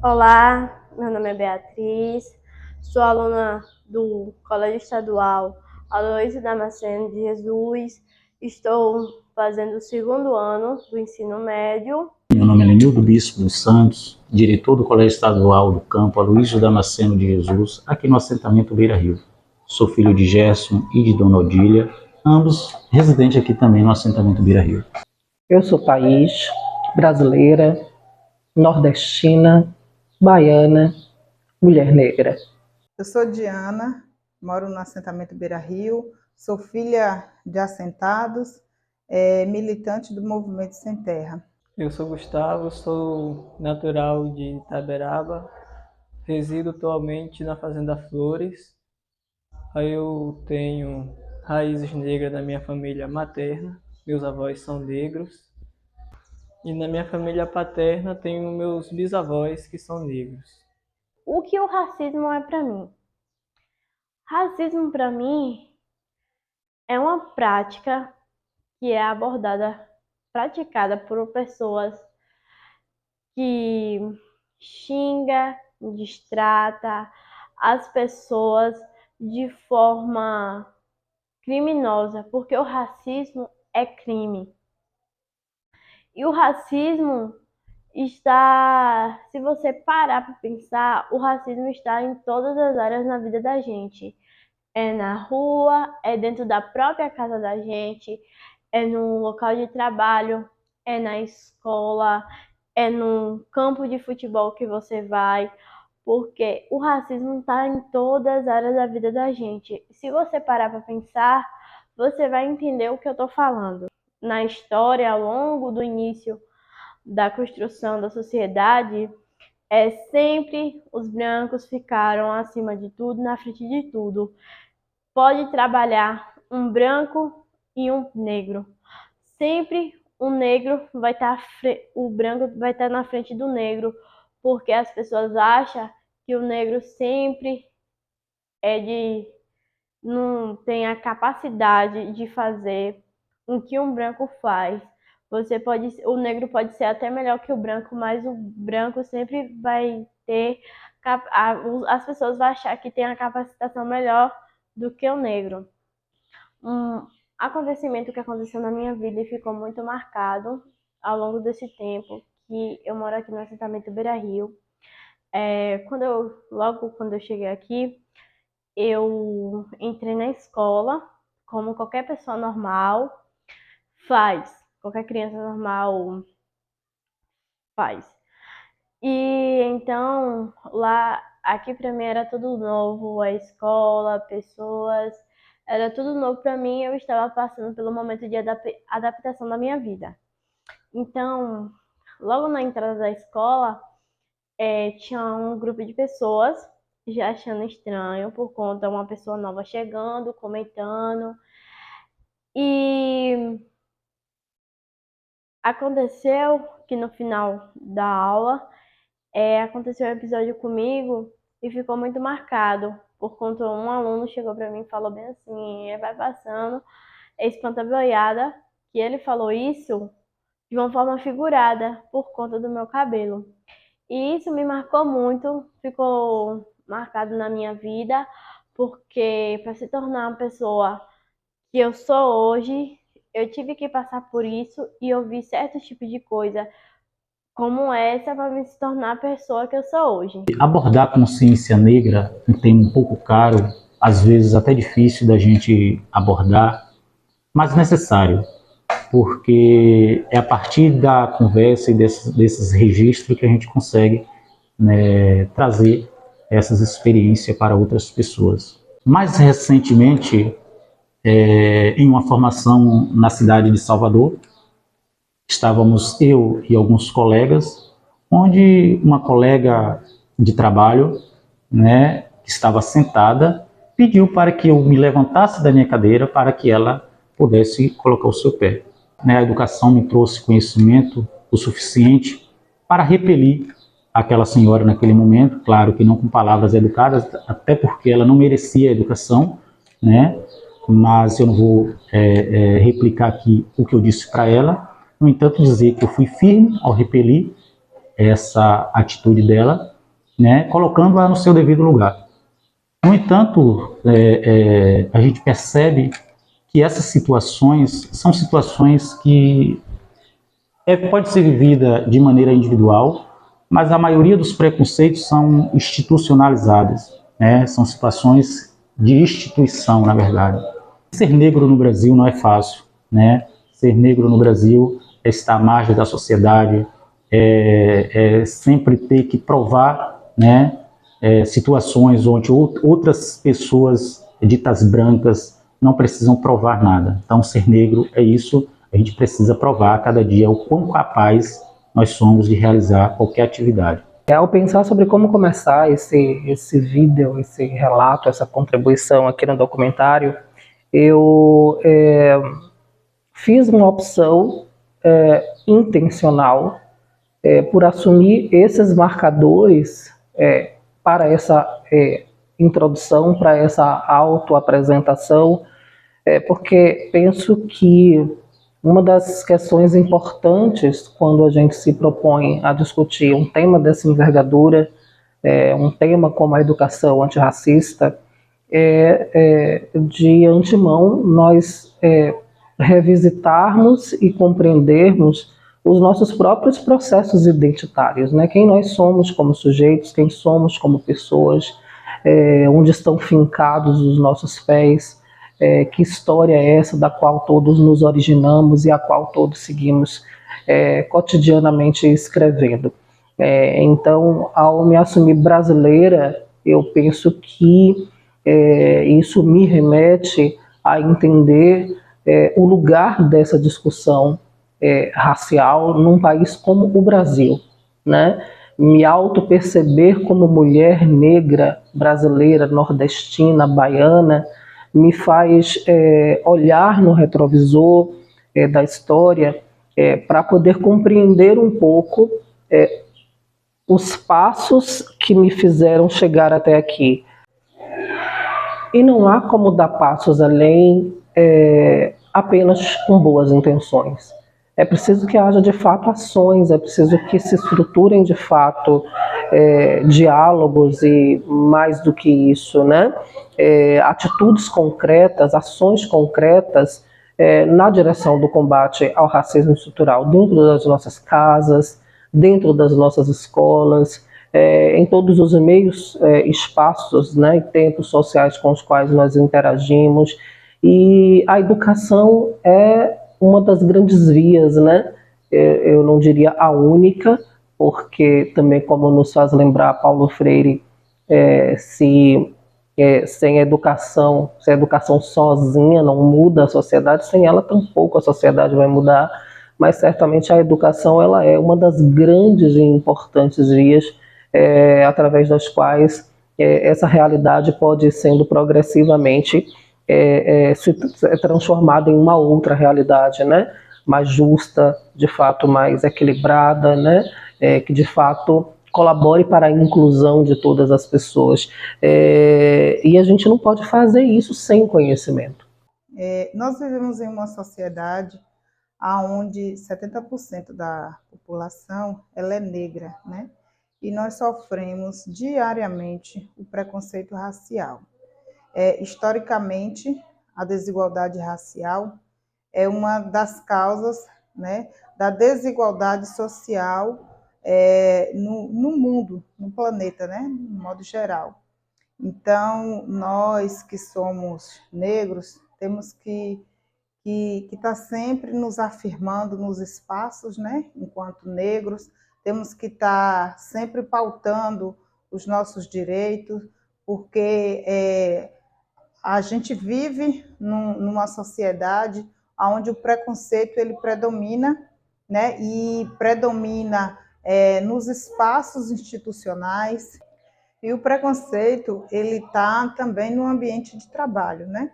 Olá, meu nome é Beatriz, sou aluna do Colégio Estadual Aloysio Damasceno de Jesus, estou fazendo o segundo ano do ensino médio. Meu nome é Lenildo Bispo dos Santos, diretor do Colégio Estadual do Campo Aloysio Damasceno de Jesus, aqui no assentamento Beira Rio. Sou filho de Gerson e de Dona Odília, ambos residentes aqui também no assentamento Beira Rio. Eu sou Thaís, brasileira, nordestina, baiana, mulher negra. Eu sou Diana, moro no assentamento Beira Rio, sou filha de assentados, militante do Movimento Sem Terra. Eu sou Gustavo, sou natural de Itaberaba, resido atualmente na Fazenda Flores. Aí eu tenho raízes negras na minha família materna, meus avós são negros. E na minha família paterna tenho meus bisavós que são negros. O que o racismo é para mim? Racismo para mim é uma prática que é praticada por pessoas que xinga, destrata as pessoas de forma criminosa, porque o racismo é crime. E o racismo está, se você parar para pensar, o racismo está em todas as áreas na vida da gente. É na rua, é dentro da própria casa da gente, é no local de trabalho, é na escola, é no campo de futebol que você vai, porque o racismo está em todas as áreas da vida da gente. Se você parar para pensar, você vai entender o que eu estou falando. Na história, ao longo do início da construção da sociedade, sempre os brancos ficaram acima de tudo, na frente de tudo. Pode trabalhar um branco e um negro. Sempre o negro vai estar, o branco vai estar na frente do negro, porque as pessoas acham que o negro sempre não tem a capacidade de fazer o que um branco faz. O negro pode ser até melhor que o branco, mas o branco sempre vai ter, as pessoas vão achar que tem a capacitação melhor do que o negro. Um acontecimento que aconteceu na minha vida e ficou muito marcado ao longo desse tempo, que eu moro aqui no assentamento Beira Rio. Logo quando eu cheguei aqui, eu entrei na escola, como qualquer pessoa normal faz, qualquer criança normal faz. E então, aqui pra mim era tudo novo, a escola, pessoas, era tudo novo pra mim, eu estava passando pelo momento de adaptação da minha vida. Então, logo na entrada da escola, tinha um grupo de pessoas já achando estranho por conta de uma pessoa nova chegando, comentando. E aconteceu que no final da aula, aconteceu um episódio comigo e ficou muito marcado, por conta um aluno chegou para mim e falou bem assim, vai passando, espanta a boiada, que ele falou isso de uma forma figurada, por conta do meu cabelo. E isso me marcou muito, ficou marcado na minha vida, porque para se tornar uma pessoa que eu sou hoje, eu tive que passar por isso e ouvir certos tipos de coisa como essa para me se tornar a pessoa que eu sou hoje. Abordar a consciência negra é um tema um pouco caro, às vezes até difícil da gente abordar, mas necessário, porque é a partir da conversa e desses registros que a gente consegue, né, trazer essas experiências para outras pessoas. Mais recentemente, em uma formação na cidade de Salvador, estávamos eu e alguns colegas, onde uma colega de trabalho, né, que estava sentada, pediu para que eu me levantasse da minha cadeira para que ela pudesse colocar o seu pé. A educação me trouxe conhecimento o suficiente para repelir aquela senhora naquele momento, claro que não com palavras educadas, até porque ela não merecia a educação, né? Mas eu não vou replicar aqui o que eu disse para ela. No entanto, dizer que eu fui firme ao repelir essa atitude dela né, colocando-a no seu devido lugar. No entanto, a gente percebe que essas situações são situações que pode ser vivida de maneira individual, mas a maioria dos preconceitos são institucionalizados, né? São situações de instituição, na verdade. Ser negro no Brasil não é fácil, né? Ser negro no Brasil é estar à margem da sociedade, sempre ter que provar, né, situações onde outras pessoas ditas brancas não precisam provar nada. Então, ser negro é isso. A gente precisa provar a cada dia o quão capaz nós somos de realizar qualquer atividade. Ao pensar sobre como começar esse vídeo, esse relato, essa contribuição aqui no documentário, eu fiz uma opção intencional por assumir esses marcadores para essa introdução, para essa autoapresentação, porque penso que uma das questões importantes quando a gente se propõe a discutir um tema dessa envergadura, um tema como a educação antirracista, de antemão nós revisitarmos e compreendermos os nossos próprios processos identitários, né? Quem nós somos como sujeitos, quem somos como pessoas, onde estão fincados os nossos pés, que história é essa da qual todos nos originamos e a qual todos seguimos cotidianamente escrevendo. Então, ao me assumir brasileira, eu penso que isso me remete a entender o lugar dessa discussão racial num país como o Brasil, né? Me auto-perceber como mulher negra, brasileira, nordestina, baiana, me faz olhar no retrovisor da história para poder compreender um pouco os passos que me fizeram chegar até aqui. E não há como dar passos além apenas com boas intenções. É preciso que haja de fato ações, é preciso que se estruturem de fato diálogos e mais do que isso, né? Atitudes concretas, ações concretas na direção do combate ao racismo estrutural dentro das nossas casas, dentro das nossas escolas, em todos os meios, espaços, né, e tempos sociais com os quais nós interagimos. E a educação é uma das grandes vias, né? Eu não diria a única, porque também, como nos faz lembrar Paulo Freire, sem educação, se a educação sozinha não muda a sociedade, sem ela tampouco a sociedade vai mudar, mas certamente a educação ela é uma das grandes e importantes vias através das quais essa realidade pode ir sendo progressivamente se transformada em uma outra realidade, né? Mais justa, de fato mais equilibrada, né? Que de fato colabore para a inclusão de todas as pessoas. E a gente não pode fazer isso sem conhecimento. Nós vivemos em uma sociedade onde 70% da população ela é negra, né? E nós sofremos diariamente o preconceito racial. Historicamente, a desigualdade racial é uma das causas, né, da desigualdade social no mundo, no planeta, né, no modo geral. Então, nós que somos negros, temos que estar sempre nos afirmando nos espaços, né, enquanto negros, temos que estar sempre pautando os nossos direitos, porque a gente vive numa sociedade onde o preconceito ele predomina, né? E predomina nos espaços institucionais. E o preconceito ele está também no ambiente de trabalho, né?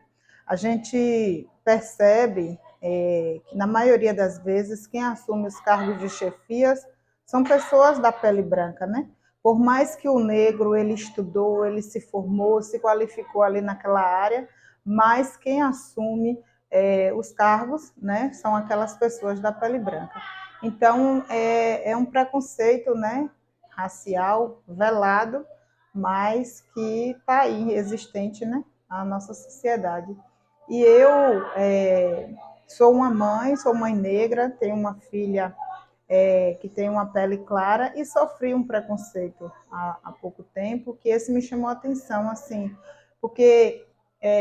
A gente percebe que na maioria das vezes quem assume os cargos de chefias são pessoas da pele branca, né? Por mais que o negro ele estudou, ele se formou, se qualificou ali naquela área, mas quem assume os cargos, né, são aquelas pessoas da pele branca. Então, é um preconceito, né, racial velado, mas que está aí, existente, né, na nossa sociedade. E eu sou mãe negra, tenho uma filha que tem uma pele clara e sofri um preconceito há pouco tempo, que esse me chamou a atenção, assim, porque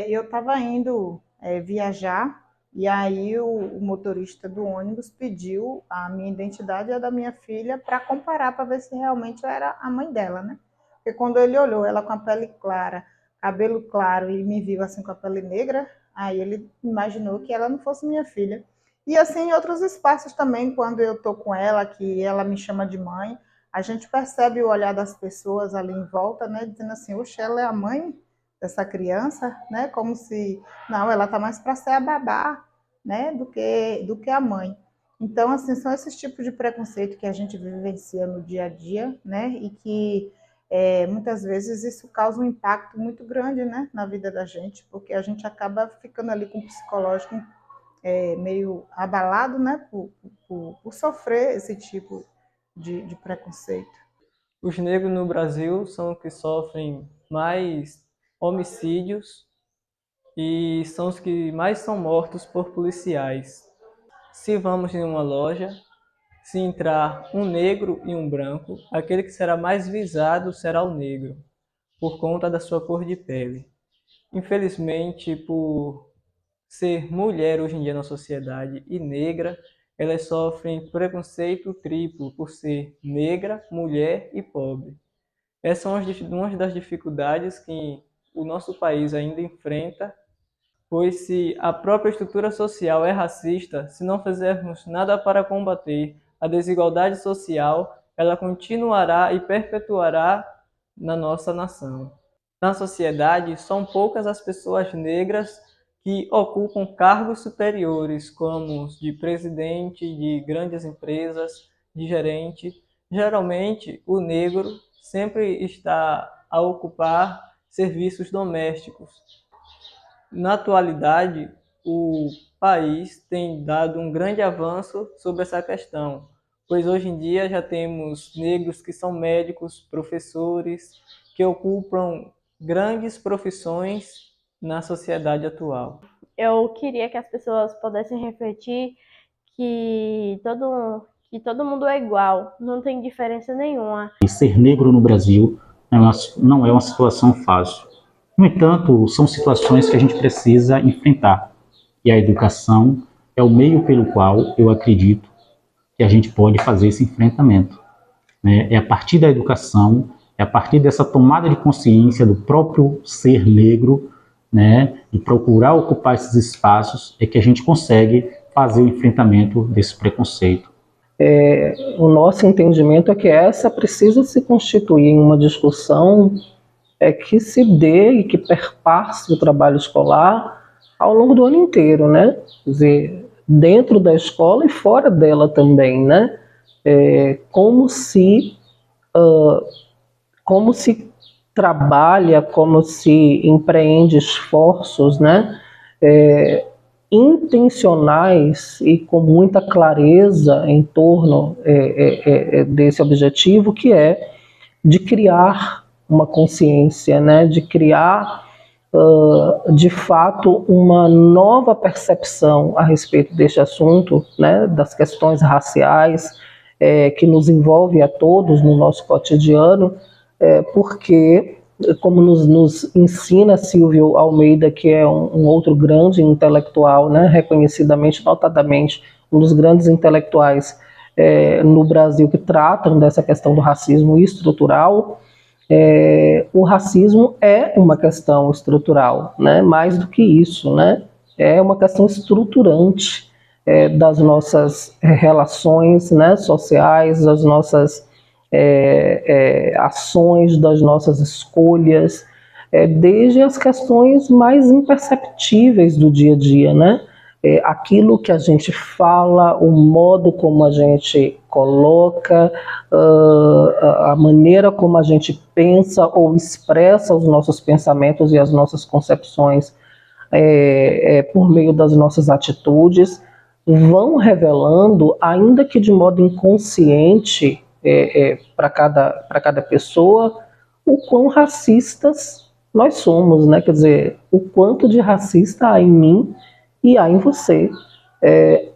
eu estava indo viajar e aí o motorista do ônibus pediu a minha identidade e a da minha filha para comparar, para ver se realmente eu era a mãe dela, né? Porque quando ele olhou ela com a pele clara, cabelo claro e me viu assim com a pele negra, aí ele imaginou que ela não fosse minha filha. E assim em outros espaços também, quando eu estou com ela, que ela me chama de mãe, a gente percebe o olhar das pessoas ali em volta, né, dizendo assim, oxe, ela é a mãe dessa criança, né, como se, não, ela está mais para ser a babá, né, do que a mãe. Então, assim, são esses tipos de preconceito que a gente vivencia no dia a dia, né, e que muitas vezes isso causa um impacto muito grande, né, na vida da gente, porque a gente acaba ficando ali com o psicológico meio abalado, né, por sofrer esse tipo de preconceito. Os negros no Brasil são os que sofrem mais homicídios e são os que mais são mortos por policiais. Se vamos em uma loja, se entrar um negro e um branco, aquele que será mais visado será o negro, por conta da sua cor de pele. Infelizmente, por ser mulher hoje em dia na sociedade e negra, elas sofrem preconceito triplo por ser negra, mulher e pobre. Essas são uma das dificuldades que o nosso país ainda enfrenta, pois se a própria estrutura social é racista, se não fizermos nada para combater a desigualdade social, ela continuará e perpetuará na nossa nação. Na sociedade, são poucas as pessoas negras que ocupam cargos superiores, como de presidente de grandes empresas, de gerente. Geralmente, o negro sempre está a ocupar serviços domésticos. Na atualidade, o país tem dado um grande avanço sobre essa questão, pois hoje em dia já temos negros que são médicos, professores, que ocupam grandes profissões na sociedade atual. Eu queria que as pessoas pudessem refletir que todo mundo é igual, não tem diferença nenhuma. E ser negro no Brasil não é uma situação fácil. No entanto, são situações que a gente precisa enfrentar. E a educação é o meio pelo qual eu acredito que a gente pode fazer esse enfrentamento. É a partir da educação, é a partir dessa tomada de consciência do próprio ser negro, né, de procurar ocupar esses espaços, é que a gente consegue fazer o enfrentamento desse preconceito. O nosso entendimento é que essa precisa se constituir em uma discussão que se dê e que perpasse o trabalho escolar ao longo do ano inteiro, né? Quer dizer, dentro da escola e fora dela também, né? Como se trabalha, como se empreende esforços, né? Intencionais e com muita clareza em torno desse objetivo, que é de criar uma consciência, né, de criar, de fato, uma nova percepção a respeito deste assunto, né, das questões raciais, que nos envolve a todos no nosso cotidiano, porque, como nos ensina Silvio Almeida, que é um outro grande intelectual, né, reconhecidamente, notadamente, um dos grandes intelectuais no Brasil que tratam dessa questão do racismo estrutural, o racismo é uma questão estrutural, né? Mais do que isso, né? É uma questão estruturante das nossas relações, né, sociais, das nossas ações, das nossas escolhas, desde as questões mais imperceptíveis do dia a dia, né? Aquilo que a gente fala, o modo como a gente coloca, a maneira como a gente pensa ou expressa os nossos pensamentos e as nossas concepções por meio das nossas atitudes, vão revelando, ainda que de modo inconsciente, para cada pessoa, o quão racistas nós somos, né? Quer dizer, o quanto de racista há em mim e há em você,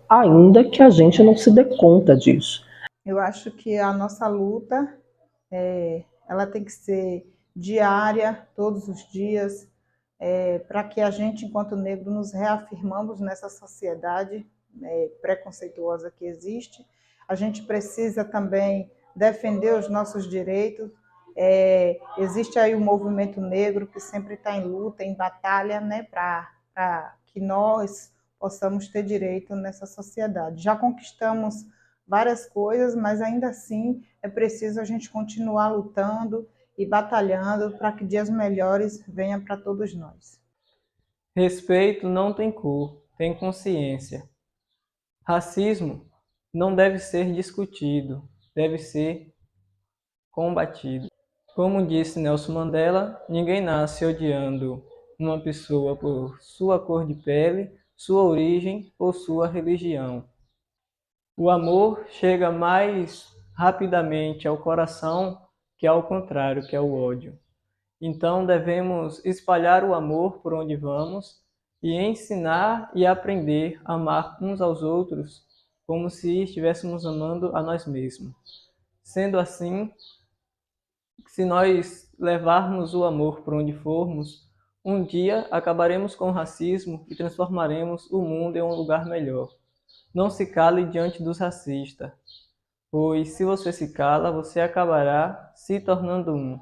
ainda que a gente não se dê conta disso. Eu acho que a nossa luta, ela tem que ser diária, todos os dias, para que a gente, enquanto negro, nos reafirmamos nessa sociedade preconceituosa que existe. A gente precisa também defender os nossos direitos. Existe aí o movimento negro que sempre está em luta, em batalha, né, para que nós possamos ter direito nessa sociedade. Já conquistamos várias coisas, mas ainda assim é preciso a gente continuar lutando e batalhando para que dias melhores venham para todos nós. Respeito não tem cor, tem consciência. Racismo não deve ser discutido, deve ser combatido. Como disse Nelson Mandela, ninguém nasce odiando uma pessoa por sua cor de pele, sua origem ou sua religião. O amor chega mais rapidamente ao coração que ao contrário, que é o ódio. Então devemos espalhar o amor por onde vamos e ensinar e aprender a amar uns aos outros como se estivéssemos amando a nós mesmos. Sendo assim, se nós levarmos o amor por onde formos, um dia acabaremos com o racismo e transformaremos o mundo em um lugar melhor. Não se cale diante dos racistas, pois se você se cala, você acabará se tornando um.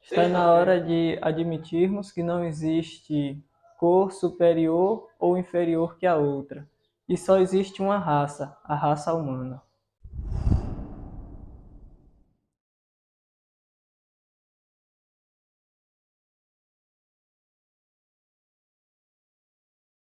Está na hora de admitirmos que não existe cor superior ou inferior que a outra, e só existe uma raça, a raça humana.